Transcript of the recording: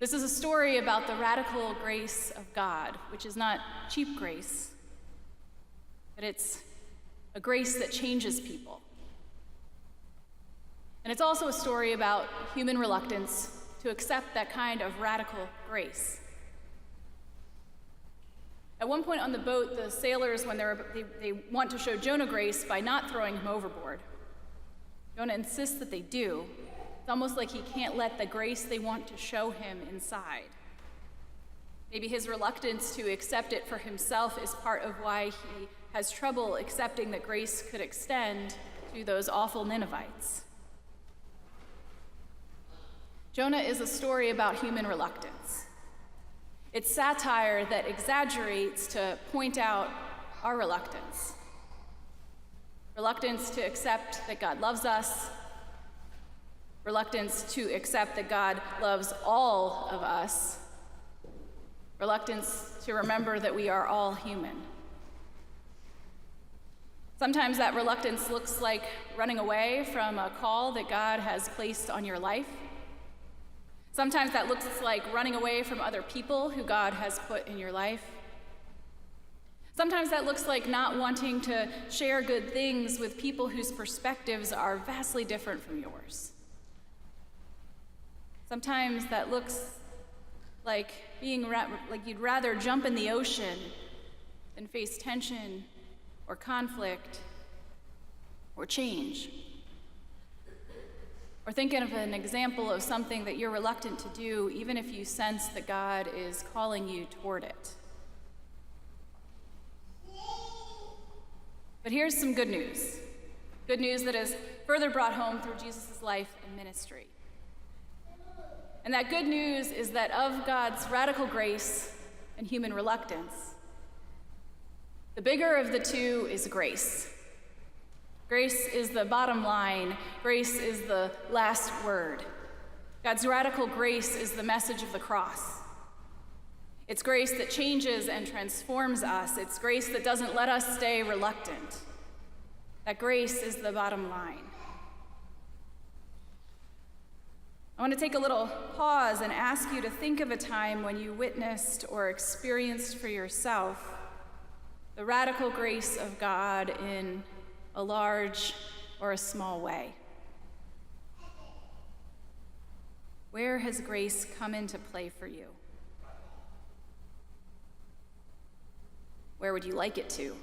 This is a story about the radical grace of God, which is not cheap grace, but it's a grace that changes people. And it's also a story about human reluctance to accept that kind of radical grace. At one point on the boat, the sailors, when they want to show Jonah grace by not throwing him overboard, Jonah insists that they do. It's almost like he can't let the grace they want to show him inside. Maybe his reluctance to accept it for himself is part of why he has trouble accepting that grace could extend to those awful Ninevites. Jonah is a story about human reluctance. It's satire that exaggerates to point out our reluctance. Reluctance to accept that God loves us. Reluctance to accept that God loves all of us. Reluctance to remember that we are all human. Sometimes that reluctance looks like running away from a call that God has placed on your life. Sometimes that looks like running away from other people who God has put in your life. Sometimes that looks like not wanting to share good things with people whose perspectives are vastly different from yours. Sometimes that looks like like you'd rather jump in the ocean than face tension or conflict or change. Or thinking of an example of something that you're reluctant to do, even if you sense that God is calling you toward it. But here's some good news. Good news that is further brought home through Jesus' life and ministry. And that good news is that of God's radical grace and human reluctance, the bigger of the two is grace. Grace is the bottom line. Grace is the last word. God's radical grace is the message of the cross. It's grace that changes and transforms us. It's grace that doesn't let us stay reluctant. That grace is the bottom line. I want to take a little pause and ask you to think of a time when you witnessed or experienced for yourself the radical grace of God in a large or a small way. Where has grace come into play for you? Where would you like it to?